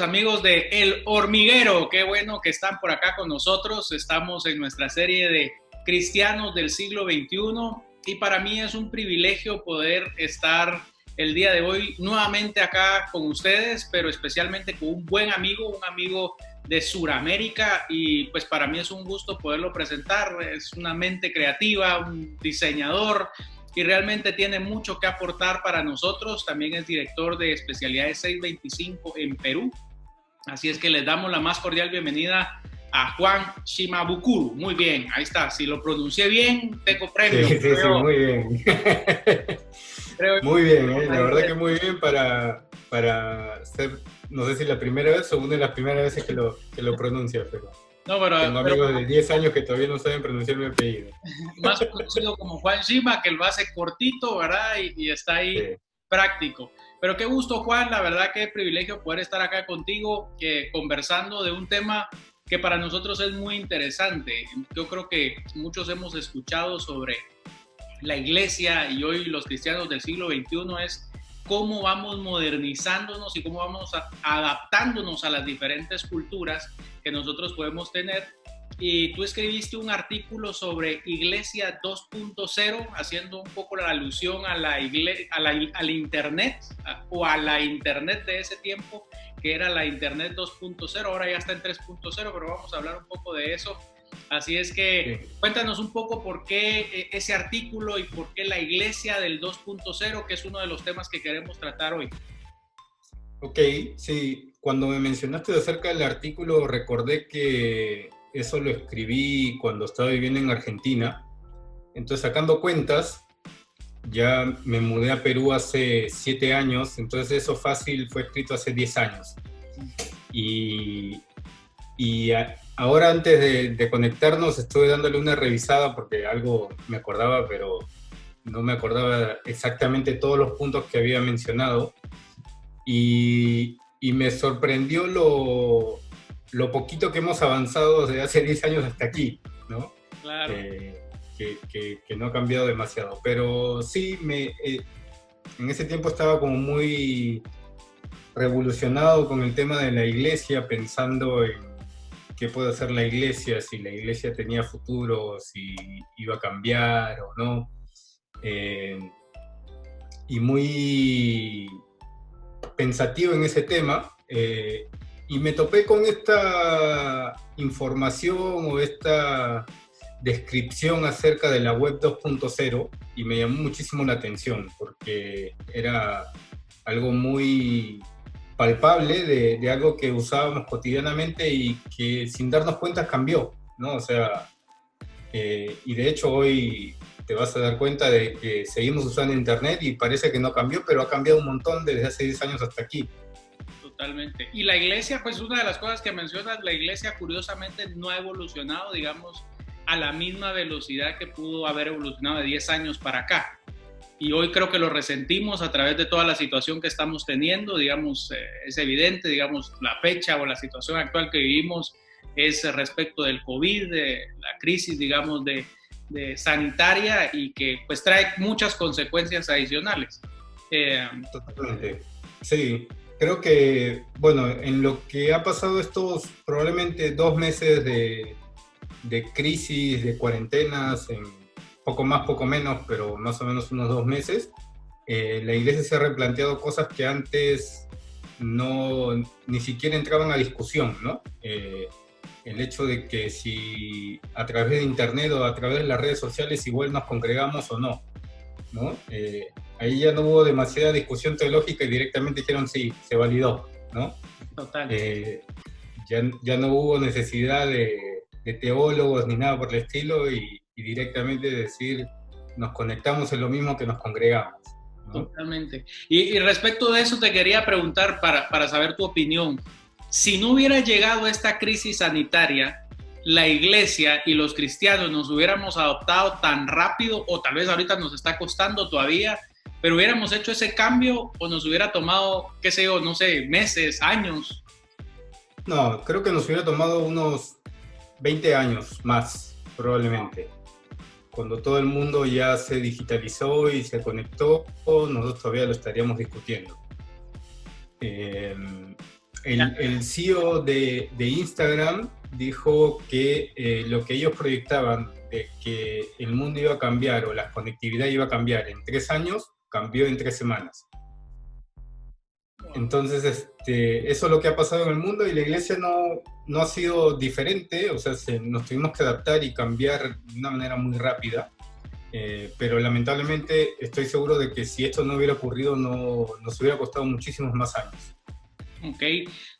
amigos de El Hormiguero, qué bueno que están por acá con nosotros. Estamos en nuestra serie de cristianos del siglo XXI y para mí es un privilegio poder estar el día de hoy nuevamente acá con ustedes, pero especialmente con un buen amigo, un amigo de Sudamérica, y pues para mí es un gusto poderlo presentar. Es una mente creativa, un diseñador, y realmente tiene mucho que aportar para nosotros. También es director de especialidades 625 en Perú. Así es que les damos la más cordial bienvenida a Juan Shimabukuro. Muy bien, ahí está. Si lo pronuncié bien, tengo premio. Sí, sí, sí, muy bien. Creo Muy bien, la verdad que muy bien para ser, no sé si la primera vez o una de las primeras veces que lo pronuncia, pero no, tengo amigos de 10 años que todavía no saben pronunciar mi apellido. más conocido como Juan Shima, que lo hace cortito, ¿verdad? Y está ahí Sí. práctico. Pero qué gusto, Juan, la verdad qué privilegio poder estar acá contigo, conversando de un tema que para nosotros es muy interesante. Yo creo que muchos hemos escuchado sobre la iglesia, y hoy los cristianos del siglo XXI es cómo vamos modernizándonos y cómo vamos adaptándonos a las diferentes culturas que nosotros podemos tener. Y tú escribiste un artículo sobre Iglesia 2.0, haciendo un poco la alusión a al Internet, o a la Internet de ese tiempo, que era la Internet 2.0, ahora ya está en 3.0, pero vamos a hablar un poco de eso. Así es que Sí. cuéntanos un poco por qué ese artículo y por qué la Iglesia del 2.0, que es uno de los temas que queremos tratar hoy. Ok, sí, cuando me mencionaste acerca del artículo recordé que eso lo escribí cuando estaba viviendo en Argentina. Entonces, sacando cuentas, ya me mudé a Perú hace 7 años, entonces eso fácil fue escrito hace 10 años. Y, ahora antes de conectarnos estuve dándole una revisada porque algo me acordaba, pero no me acordaba exactamente todos los puntos que había mencionado. Y me sorprendió lo poquito que hemos avanzado desde hace 10 años hasta aquí, ¿no? Claro. Que no ha cambiado demasiado. Pero sí, en ese tiempo estaba como muy revolucionado con el tema de la iglesia, pensando en qué puede hacer la iglesia, si la iglesia tenía futuro, si iba a cambiar o no. Y muy pensativo en ese tema, y me topé con esta información o esta descripción acerca de la web 2.0 y me llamó muchísimo la atención porque era algo muy palpable de algo que usábamos cotidianamente y que sin darnos cuenta cambió, ¿no? O sea, y de hecho hoy te vas a dar cuenta de que seguimos usando Internet y parece que no cambió, pero ha cambiado un montón desde hace 10 años hasta aquí. Totalmente. Y la iglesia, pues una de las cosas que mencionas, la iglesia curiosamente no ha evolucionado, digamos, a la misma velocidad que pudo haber evolucionado de 10 años para acá. Y hoy creo que lo resentimos a través de toda la situación que estamos teniendo, digamos, es evidente, digamos, la fecha o la situación actual que vivimos es respecto del COVID, de la crisis, digamos, de sanitaria, y que pues trae muchas consecuencias adicionales. Totalmente. Sí, creo que, bueno, en lo que ha pasado estos probablemente 2 meses de crisis, de cuarentenas, en poco más, poco menos, pero más o menos unos 2 meses, la iglesia se ha replanteado cosas que antes no, ni siquiera entraban a discusión, ¿no? El hecho de que si a través de internet o a través de las redes sociales igual nos congregamos o no, ¿no? Ahí ya no hubo demasiada discusión teológica y directamente dijeron sí, se validó, ¿no? Total. Ya no hubo necesidad de teólogos ni nada por el estilo y directamente decir nos conectamos en lo mismo que nos congregamos, ¿no? Totalmente. Y respecto de eso te quería preguntar para saber tu opinión. Si no hubiera llegado esta crisis sanitaria, la iglesia y los cristianos nos hubiéramos adoptado tan rápido, o tal vez ahorita nos está costando todavía, pero hubiéramos hecho ese cambio, o nos hubiera tomado, qué sé yo, no sé, meses, años. No, creo que nos hubiera tomado unos 20 años más, probablemente. Cuando todo el mundo ya se digitalizó y se conectó, nosotros todavía lo estaríamos discutiendo. el CEO de Instagram dijo que lo que ellos proyectaban de que el mundo iba a cambiar o la conectividad iba a cambiar en 3 años, cambió en 3 semanas. Entonces, eso es lo que ha pasado en el mundo y la iglesia no ha sido diferente, o sea, nos tuvimos que adaptar y cambiar de una manera muy rápida, pero lamentablemente estoy seguro de que si esto no hubiera ocurrido nos hubiera costado muchísimos más años. Ok,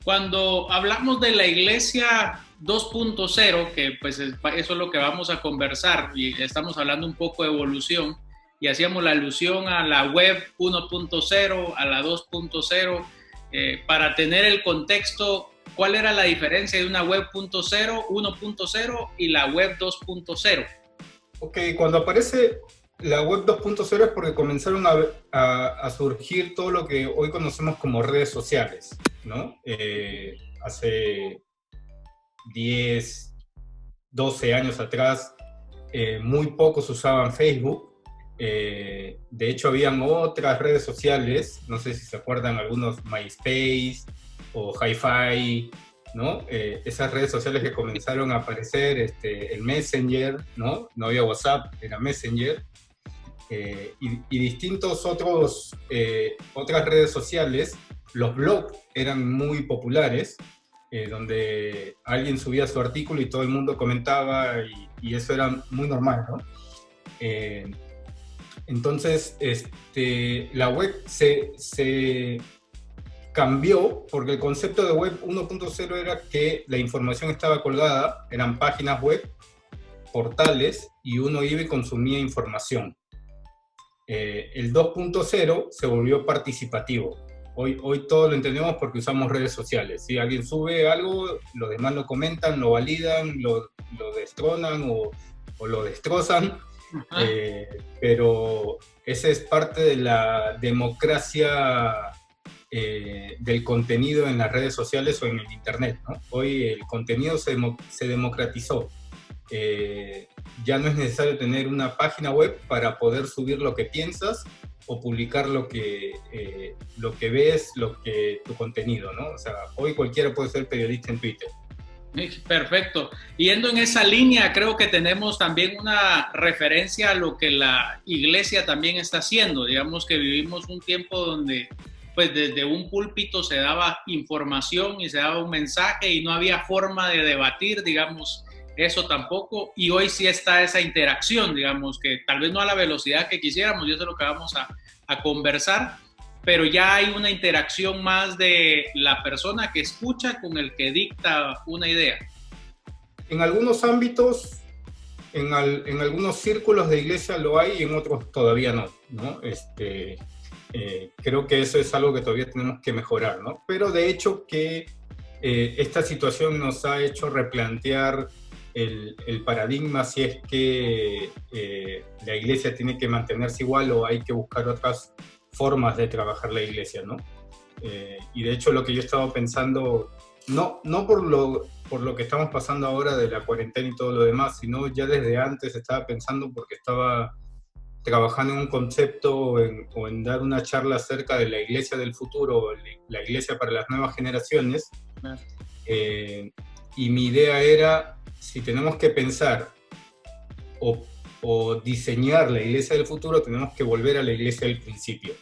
cuando hablamos de la iglesia 2.0, que pues eso es lo que vamos a conversar y estamos hablando un poco de evolución y hacíamos la alusión a la web 1.0, a la 2.0, para tener el contexto, ¿cuál era la diferencia de una web 1.0 y la web 2.0? Ok, cuando aparece la web 2.0 es porque comenzaron a surgir todo lo que hoy conocemos como redes sociales, ¿no? Hace 10, 12 años atrás, muy pocos usaban Facebook. De hecho, habían otras redes sociales, no sé si se acuerdan algunos, MySpace o Hi-Fi, ¿no? Esas redes sociales que comenzaron a aparecer, el Messenger, ¿no? No había WhatsApp, era Messenger. Y distintos otras redes sociales, los blogs eran muy populares, donde alguien subía su artículo y todo el mundo comentaba y eso era muy normal, ¿no? Entonces, la web se cambió porque el concepto de web 1.0 era que la información estaba colgada, eran páginas web, portales, y uno iba y consumía información. El 2.0 se volvió participativo. Hoy todo lo entendemos porque usamos redes sociales. Si alguien sube algo, los demás lo comentan, lo validan, lo destronan o lo destrozan. Pero esa es parte de la democracia del contenido en las redes sociales o en el internet, ¿no? Hoy el contenido se democratizó. Ya no es necesario tener una página web para poder subir lo que piensas o publicar lo que ves, tu contenido, ¿no? O sea, hoy cualquiera puede ser periodista en Twitter. Perfecto. Yendo en esa línea, creo que tenemos también una referencia a lo que la iglesia también está haciendo. Digamos que vivimos un tiempo donde pues desde un púlpito se daba información y se daba un mensaje y no había forma de debatir, digamos, eso tampoco. Y hoy sí está esa interacción, digamos, que tal vez no a la velocidad que quisiéramos, y eso es lo que vamos a conversar, pero ya hay una interacción más de la persona que escucha con el que dicta una idea. En algunos ámbitos, en algunos círculos de iglesia lo hay y en otros todavía no, ¿no? Creo que eso es algo que todavía tenemos que mejorar, ¿no? Pero de hecho que esta situación nos ha hecho replantear el paradigma si es que la iglesia tiene que mantenerse igual o hay que buscar otras formas de trabajar la iglesia, ¿no? Y de hecho lo que yo estaba pensando, no por lo que estamos pasando ahora de la cuarentena y todo lo demás, sino ya desde antes estaba pensando porque estaba trabajando en un concepto o en dar una charla acerca de la iglesia del futuro, la iglesia para las nuevas generaciones. Y mi idea era, si tenemos que pensar o diseñar la iglesia del futuro, tenemos que volver a la iglesia del principio.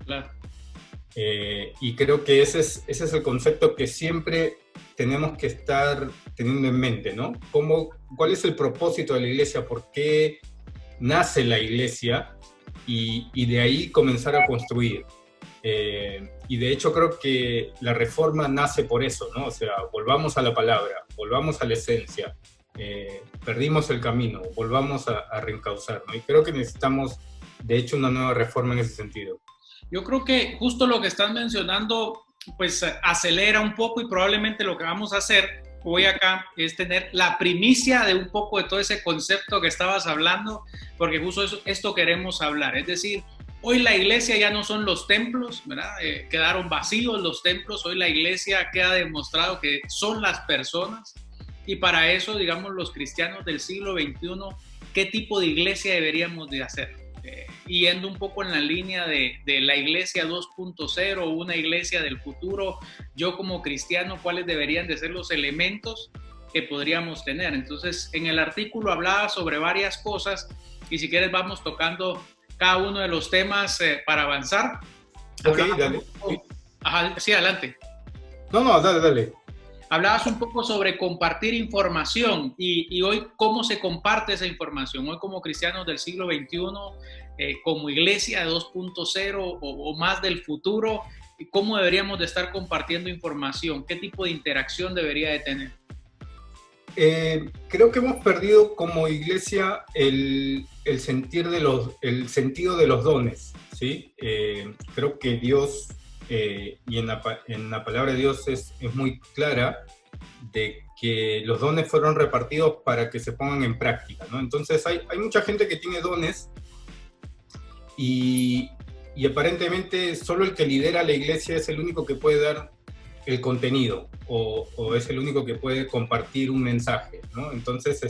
Claro. Y creo que ese es el concepto que siempre tenemos que estar teniendo en mente, ¿no? ¿Cuál es el propósito de la iglesia? ¿Por qué nace la iglesia? Y de ahí comenzar a construir. Y de hecho creo que la reforma nace por eso, ¿no? O sea, volvamos a la palabra, volvamos a la esencia, perdimos el camino, volvamos a reencauzar, ¿no? Y creo que necesitamos, de hecho, una nueva reforma en ese sentido. Yo creo que justo lo que estás mencionando, pues acelera un poco y probablemente lo que vamos a hacer hoy acá es tener la primicia de un poco de todo ese concepto que estabas hablando, porque justo esto queremos hablar. Es decir, hoy la iglesia ya no son los templos, ¿verdad? Quedaron vacíos los templos, hoy la iglesia queda demostrado que son las personas y para eso, digamos, los cristianos del siglo XXI, ¿qué tipo de iglesia deberíamos de hacer? yendo un poco en la línea de la iglesia 2.0, una iglesia del futuro, yo como cristiano, ¿cuáles deberían de ser los elementos que podríamos tener? Entonces, en el artículo hablaba sobre varias cosas y si quieres vamos tocando cada uno de los temas para avanzar. Ok, dale. Ajá, sí, adelante. No, dale. Hablabas un poco sobre compartir información y hoy cómo se comparte esa información. Hoy como cristianos del siglo XXI, como iglesia 2.0 o más del futuro, ¿cómo deberíamos de estar compartiendo información? ¿Qué tipo de interacción debería de tener? Creo que hemos perdido como iglesia el sentido de los dones, ¿sí? Creo que Dios... y en la palabra de Dios es muy clara de que los dones fueron repartidos para que se pongan en práctica, ¿no? Entonces hay mucha gente que tiene dones y aparentemente solo el que lidera la iglesia es el único que puede dar el contenido o es el único que puede compartir un mensaje, ¿no? Entonces,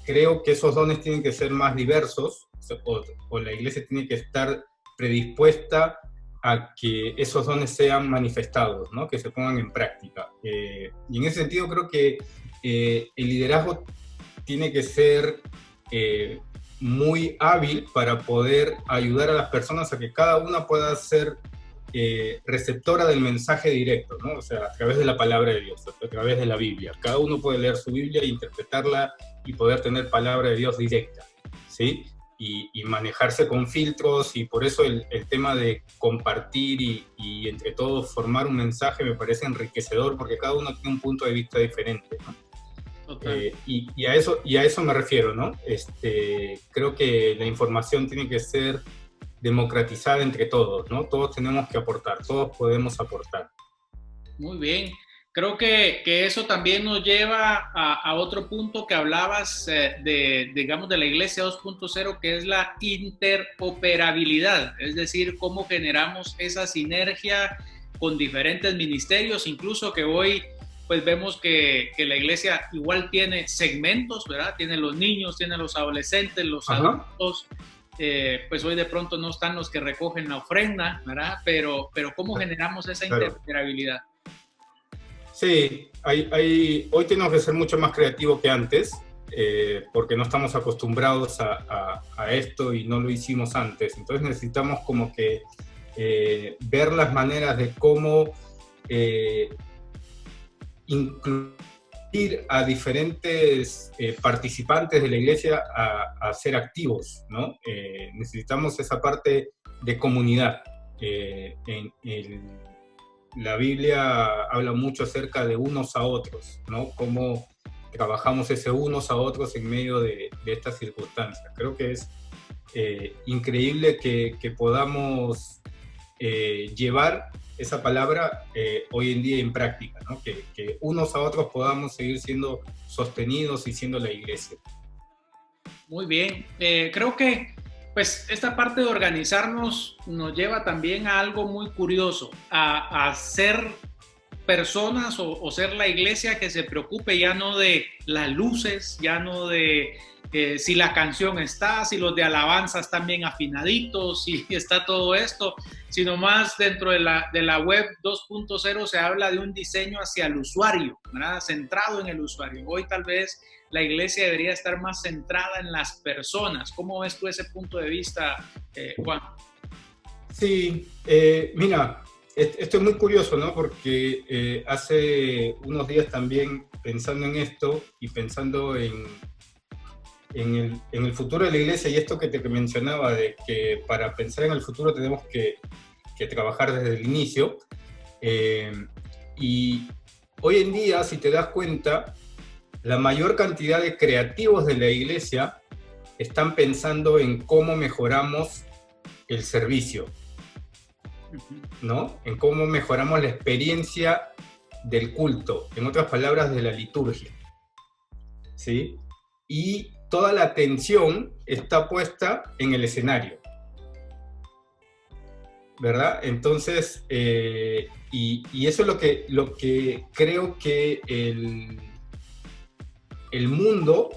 creo que esos dones tienen que ser más diversos o la iglesia tiene que estar predispuesta a que esos dones sean manifestados, ¿no? Que se pongan en práctica. Y en ese sentido creo que el liderazgo tiene que ser muy hábil para poder ayudar a las personas a que cada una pueda ser receptora del mensaje directo, ¿no? O sea, a través de la palabra de Dios, a través de la Biblia. Cada uno puede leer su Biblia e interpretarla y poder tener palabra de Dios directa, ¿sí? Y manejarse con filtros, y por eso el tema de compartir y entre todos formar un mensaje me parece enriquecedor, porque cada uno tiene un punto de vista diferente, ¿no? Y a eso me refiero, ¿no? Creo que la información tiene que ser democratizada entre todos, ¿no? Todos tenemos que aportar, todos podemos aportar. Muy bien. Creo que eso también nos lleva a otro punto que hablabas digamos, de la iglesia 2.0, que es la interoperabilidad, es decir, cómo generamos esa sinergia con diferentes ministerios, incluso que hoy pues vemos que la iglesia igual tiene segmentos, ¿verdad? Tiene los niños, tiene los adolescentes, los adultos, pues hoy de pronto no están los que recogen la ofrenda, ¿verdad? Pero ¿cómo generamos esa interoperabilidad? Sí, hoy tenemos que ser mucho más creativos que antes, porque no estamos acostumbrados a esto y no lo hicimos antes. Entonces necesitamos como que ver las maneras de cómo incluir a diferentes participantes de la iglesia a ser activos, ¿no? Necesitamos esa parte de comunidad. La Biblia habla mucho acerca de unos a otros, ¿no? Cómo trabajamos ese unos a otros en medio de estas circunstancias. Creo que es increíble que podamos llevar esa palabra hoy en día en práctica, ¿no? Que unos a otros podamos seguir siendo sostenidos y siendo la iglesia. Muy bien. Creo que pues esta parte de organizarnos nos lleva también a algo muy curioso, a ser personas o ser la iglesia que se preocupe ya no de las luces, ya no de si la canción está, si los de alabanza están bien afinaditos, si está todo esto, sino más dentro de la web 2.0 se habla de un diseño hacia el usuario, ¿verdad? Centrado en el usuario. Hoy tal vez la iglesia debería estar más centrada en las personas. ¿Cómo ves tú ese punto de vista, Juan? Sí, mira, esto es muy curioso, ¿no? Porque hace unos días también pensando en esto y pensando en el futuro de la iglesia y esto que te mencionaba de que para pensar en el futuro tenemos que trabajar desde el inicio. Y hoy en día, si te das cuenta, la mayor cantidad de creativos de la iglesia están pensando en cómo mejoramos el servicio, ¿no? En cómo mejoramos la experiencia del culto, en otras palabras, de la liturgia, ¿sí? Y toda la atención está puesta en el escenario, ¿verdad? Entonces, y eso es lo que creo que el mundo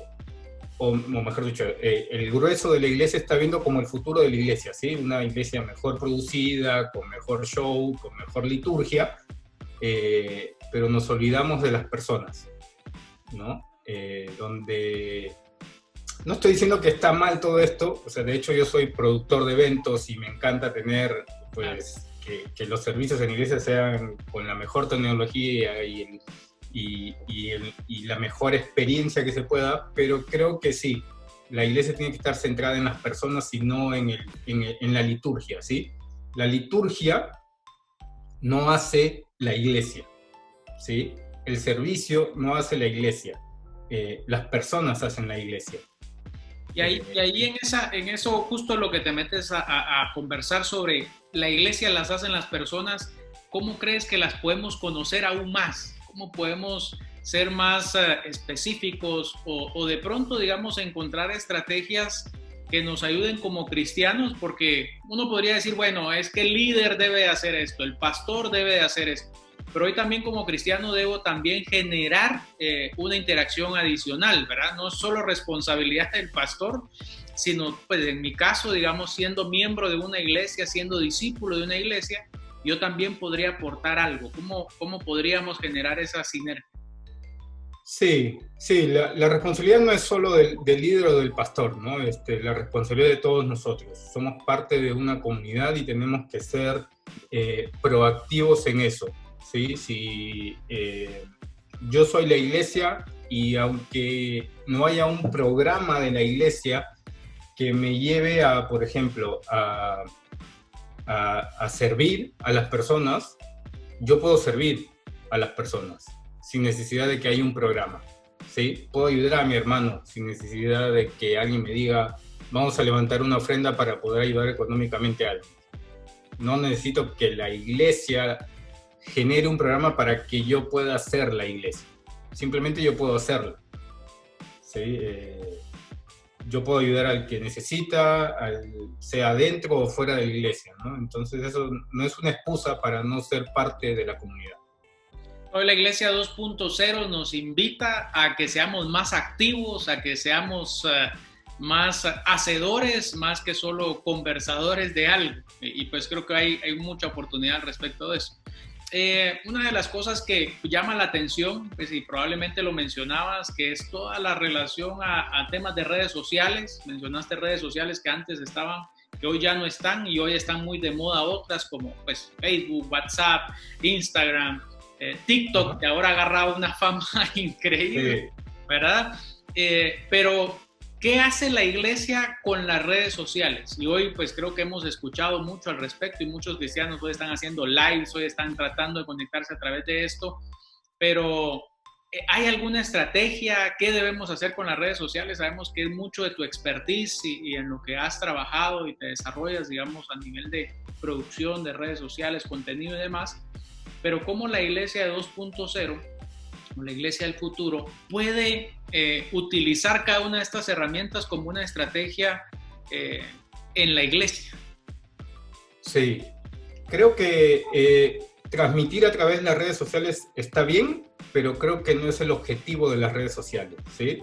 o mejor dicho, el grueso de la iglesia está viendo como el futuro de la iglesia, ¿sí? Una iglesia mejor producida, con mejor show, con mejor liturgia, pero nos olvidamos de las personas, ¿no? Donde no estoy diciendo que está mal todo esto, o sea, de hecho yo soy productor de eventos y me encanta tener, pues, que los servicios en iglesia sean con la mejor tecnología y la mejor experiencia que se pueda, pero creo que sí, la iglesia tiene que estar centrada en las personas y no en la liturgia, ¿sí? La liturgia no hace la iglesia, ¿sí? El servicio no hace la iglesia, las personas hacen la iglesia. Y ahí en eso justo lo que te metes a conversar sobre la iglesia las hacen las personas, ¿cómo crees que las podemos conocer aún más? ¿Cómo podemos ser más específicos o de pronto, digamos, encontrar estrategias que nos ayuden como cristianos? Porque uno podría decir, bueno, es que el líder debe hacer esto, el pastor debe hacer esto, pero hoy también como cristiano debo también generar una interacción adicional, ¿verdad? No solo responsabilidad del pastor, sino pues en mi caso, digamos, siendo miembro de una iglesia, siendo discípulo de una iglesia, yo también podría aportar algo. ¿Cómo podríamos generar esa sinergia? Sí, sí, la responsabilidad no es solo del líder o del pastor, ¿no? La responsabilidad de todos nosotros. Somos parte de una comunidad y tenemos que ser proactivos en eso, ¿sí? Si yo soy la iglesia y aunque no haya un programa de la iglesia que me lleve a, por ejemplo, a servir a las personas, yo puedo servir a las personas sin necesidad de que haya un programa, ¿sí? Puedo ayudar a mi hermano sin necesidad de que alguien me diga, vamos a levantar una ofrenda para poder ayudar económicamente a alguien. No necesito que la iglesia genere un programa para que yo pueda hacer la iglesia. Simplemente yo puedo hacerla, ¿sí? Yo puedo ayudar al que necesita, sea dentro o fuera de la iglesia, ¿no? Entonces eso no es una excusa para no ser parte de la comunidad. Hoy la Iglesia 2.0 nos invita a que seamos más activos, a que seamos más hacedores, más que solo conversadores de algo. Y pues creo que hay mucha oportunidad al respecto de eso. Una de las cosas que llama la atención, pues, y probablemente lo mencionabas, que es toda la relación a temas de redes sociales. Mencionaste redes sociales que antes estaban, que hoy ya no están y hoy están muy de moda otras como pues, Facebook, WhatsApp, Instagram, TikTok, que ahora ha agarrado una fama increíble, sí, ¿verdad? Pero, ¿qué hace la iglesia con las redes sociales? Y hoy, pues, creo que hemos escuchado mucho al respecto y muchos cristianos hoy están haciendo lives, hoy están tratando de conectarse a través de esto, pero ¿hay alguna estrategia? ¿Qué debemos hacer con las redes sociales? Sabemos que es mucho de tu expertise y en lo que has trabajado y te desarrollas, digamos, a nivel de producción de redes sociales, contenido y demás. Pero cómo la iglesia de 2.0, o la iglesia del futuro, puede utilizar cada una de estas herramientas como una estrategia en la iglesia. Sí, creo que transmitir a través de las redes sociales está bien, pero creo que no es el objetivo de las redes sociales, ¿sí?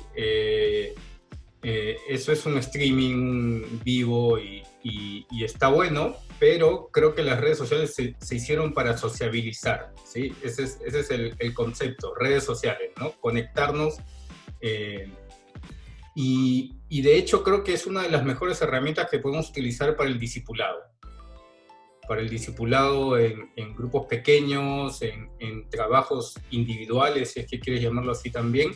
Eso es un streaming vivo y está bueno, pero creo que las redes sociales se hicieron para sociabilizar, ¿sí? Ese es el concepto, redes sociales, ¿no? Conectarnos. Y de hecho creo que es una de las mejores herramientas que podemos utilizar para el discipulado. Para el discipulado en grupos pequeños, en trabajos individuales, si es que quieres llamarlo así también.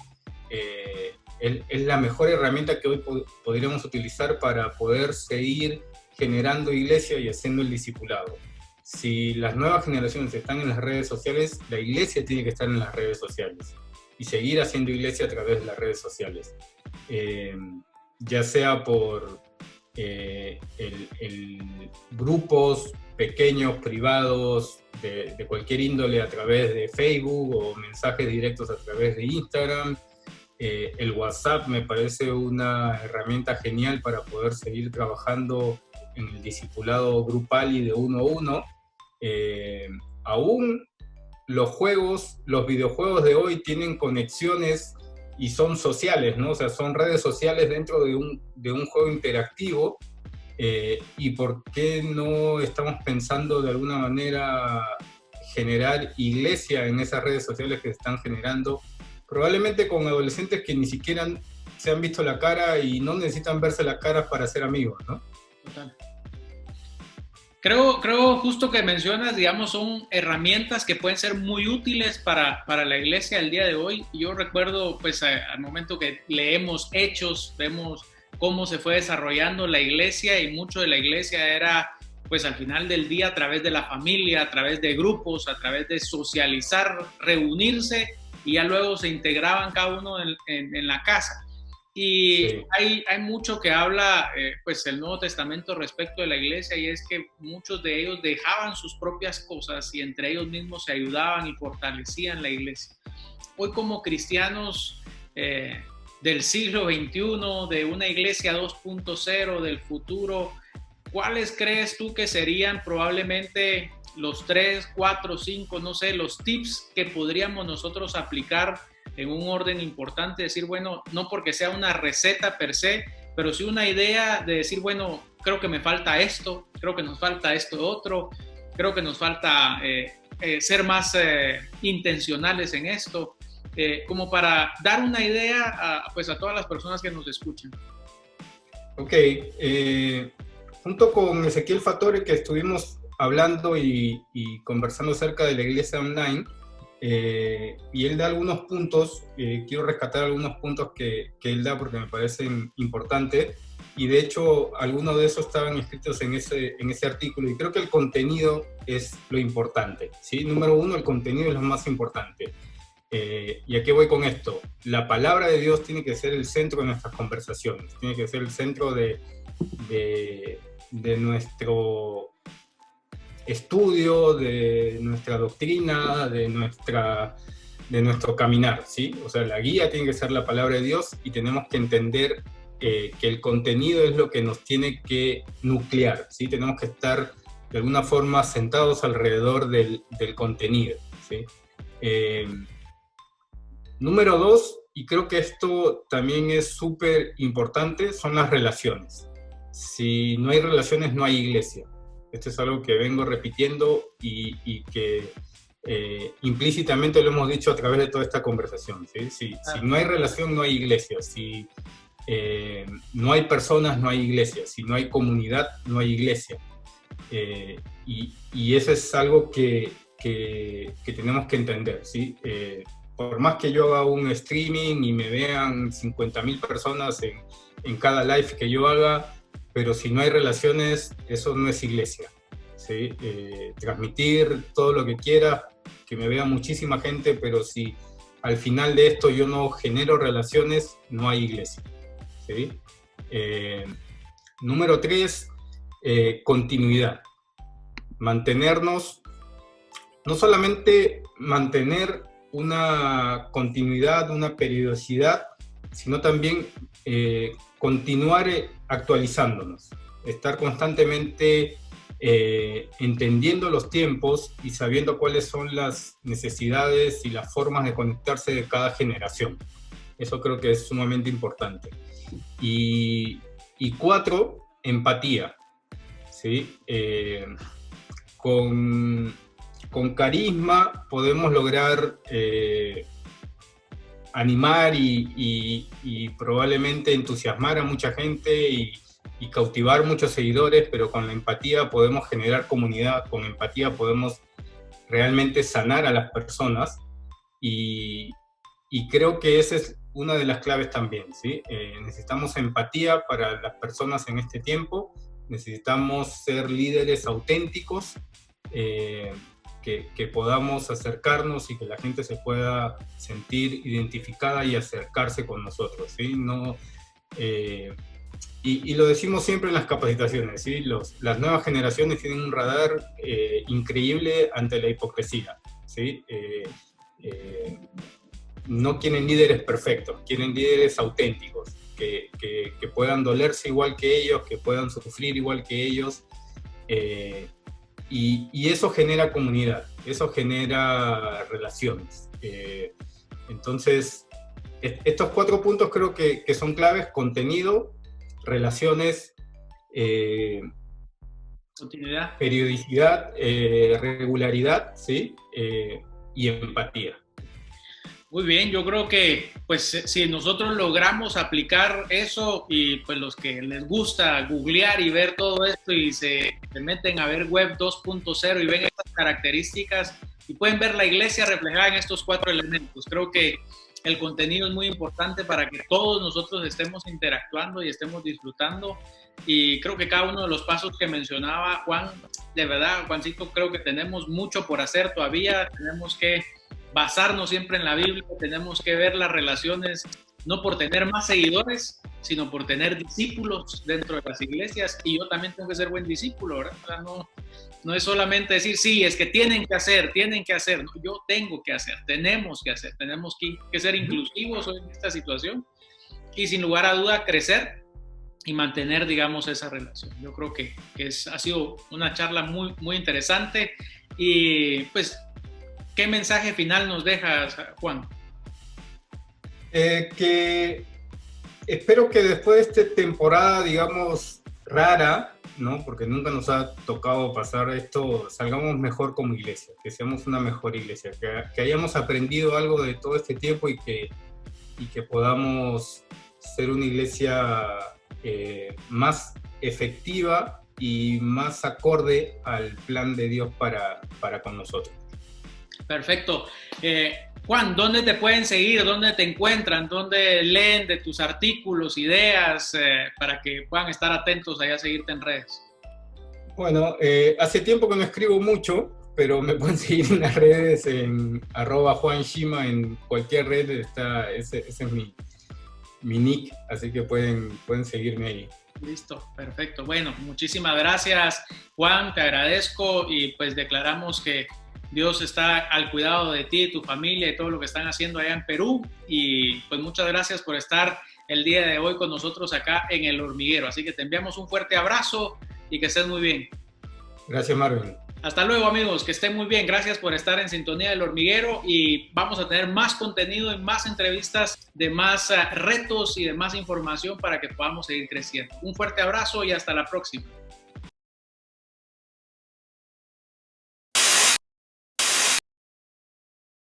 Es la mejor herramienta que hoy podríamos utilizar para poder seguir generando iglesia y haciendo el discipulado. Si las nuevas generaciones están en las redes sociales, la iglesia tiene que estar en las redes sociales y seguir haciendo iglesia a través de las redes sociales. Ya sea por grupos pequeños, privados, de cualquier índole a través de Facebook o mensajes directos a través de Instagram. El WhatsApp me parece una herramienta genial para poder seguir trabajando en el discipulado grupal y de uno a uno. Aún los videojuegos de hoy tienen conexiones y son sociales, ¿no? O sea, son redes sociales dentro de un juego interactivo. ¿Y por qué no estamos pensando de alguna manera generar iglesia en esas redes sociales que se están generando? Probablemente con adolescentes que ni siquiera se han visto la cara y no necesitan verse la cara para ser amigos, ¿no? Total. Creo justo que mencionas, digamos, son herramientas que pueden ser muy útiles para la iglesia el día de hoy. Yo recuerdo, pues, al momento que leemos Hechos, vemos cómo se fue desarrollando la iglesia, y mucho de la iglesia era, pues, al final del día, a través de la familia, a través de grupos, a través de socializar, reunirse, y ya luego se integraban cada uno en la casa. Y Sí. hay mucho que habla, pues, el Nuevo Testamento respecto de la iglesia, y es que muchos de ellos dejaban sus propias cosas y entre ellos mismos se ayudaban y fortalecían la iglesia. Hoy, como cristianos del siglo XXI, de una iglesia 2.0, del futuro, ¿cuáles crees tú que serían probablemente los 3, 4, 5, no sé, los tips que podríamos nosotros aplicar en un orden importante? Decir, bueno, no porque sea una receta per se, pero sí una idea de decir, bueno, creo que me falta esto, creo que nos falta esto otro, creo que nos falta ser más intencionales en esto, como para dar una idea pues a todas las personas que nos escuchan. Ok, junto con Ezequiel Fatore, que estuvimos hablando y conversando acerca de la iglesia online, y él da algunos puntos, quiero rescatar algunos puntos que él da porque me parecen importantes, y de hecho algunos de esos estaban escritos en ese artículo, y creo que el contenido es lo importante, ¿sí? Número uno, el contenido es lo más importante. ¿Y a qué voy con esto? La palabra de Dios tiene que ser el centro de nuestras conversaciones, tiene que ser el centro de nuestro estudio, de nuestra doctrina, de nuestro caminar, ¿sí? O sea, la guía tiene que ser la palabra de Dios, y tenemos que entender que el contenido es lo que nos tiene que nuclear, ¿sí? Tenemos que estar de alguna forma sentados alrededor del contenido, ¿sí? Número dos, y creo que esto también es súper importante, son las relaciones. Si no hay relaciones, no hay iglesia. Esto es algo que vengo repitiendo y que implícitamente lo hemos dicho a través de toda esta conversación, ¿sí? Si no hay relación, no hay iglesia. Si no hay personas, no hay iglesia. Si no hay comunidad, no hay iglesia. Y eso es algo que tenemos que entender, ¿sí? Por más que yo haga un streaming y me vean 50.000 personas en cada live que yo haga, pero si no hay relaciones, eso no es iglesia, ¿sí? Transmitir todo lo que quiera, que me vea muchísima gente, pero si al final de esto yo no genero relaciones, no hay iglesia, ¿sí? Número 3, continuidad. Mantenernos, no solamente mantener una continuidad, una periodicidad, sino también continuar actualizándonos, estar constantemente entendiendo los tiempos y sabiendo cuáles son las necesidades y las formas de conectarse de cada generación. Eso creo que es sumamente importante. Y 4, empatía, ¿sí? Con carisma podemos lograr animar y probablemente entusiasmar a mucha gente y cautivar muchos seguidores, pero con la empatía podemos generar comunidad, con empatía podemos realmente sanar a las personas, y creo que esa es una de las claves también, ¿sí? Necesitamos empatía para las personas en este tiempo, necesitamos ser líderes auténticos, que podamos acercarnos y que la gente se pueda sentir identificada y acercarse con nosotros, ¿sí? No, y lo decimos siempre en las capacitaciones, ¿sí? Las nuevas generaciones tienen un radar increíble ante la hipocresía, ¿sí? No quieren líderes perfectos, quieren líderes auténticos, que puedan dolerse igual que ellos, que puedan sufrir igual que ellos, y eso genera comunidad, eso genera relaciones. Entonces, estos 4 puntos creo que son claves: contenido, relaciones, Continuidad. periodicidad, regularidad, ¿sí? Y empatía. Muy bien, yo creo que pues si nosotros logramos aplicar eso y pues los que les gusta googlear y ver todo esto y se meten a ver web 2.0 y ven estas características y pueden ver la iglesia reflejada en estos 4 elementos. Creo que el contenido es muy importante para que todos nosotros estemos interactuando y estemos disfrutando, y creo que cada uno de los pasos que mencionaba Juan, de verdad, Juancito, creo que tenemos mucho por hacer todavía. Tenemos que basarnos siempre en la Biblia, tenemos que ver las relaciones no por tener más seguidores, sino por tener discípulos dentro de las iglesias, y yo también tengo que ser buen discípulo, ¿verdad? O sea, no es solamente decir, sí, es que tienen que hacer, no, yo tengo que hacer, tenemos que ser inclusivos en esta situación y sin lugar a duda crecer y mantener, digamos, esa relación. Yo creo que ha sido una charla muy, muy interesante. Y pues, ¿qué mensaje final nos dejas, Juan? Que espero que después de esta temporada, digamos, rara, ¿no? Porque nunca nos ha tocado pasar esto, salgamos mejor como iglesia, que seamos una mejor iglesia, que hayamos aprendido algo de todo este tiempo y que podamos ser una iglesia más efectiva y más acorde al plan de Dios para con nosotros. Perfecto. Juan, ¿dónde te pueden seguir? ¿Dónde te encuentran? ¿Dónde leen de tus artículos, ideas, para que puedan estar atentos allá a seguirte en redes? Bueno, hace tiempo que no escribo mucho, pero me pueden seguir en las redes en @JuanShima, en cualquier red está, ese es mi nick, así que pueden seguirme ahí. Listo, perfecto. Bueno, muchísimas gracias, Juan, te agradezco, y pues declaramos que Dios está al cuidado de ti, tu familia y todo lo que están haciendo allá en Perú, y pues muchas gracias por estar el día de hoy con nosotros acá en El Hormiguero. Así que te enviamos un fuerte abrazo y que estés muy bien. Gracias, Marvin. Hasta luego, amigos, que estén muy bien. Gracias por estar en sintonía del Hormiguero, y vamos a tener más contenido y más entrevistas de más retos y de más información para que podamos seguir creciendo. Un fuerte abrazo y hasta la próxima.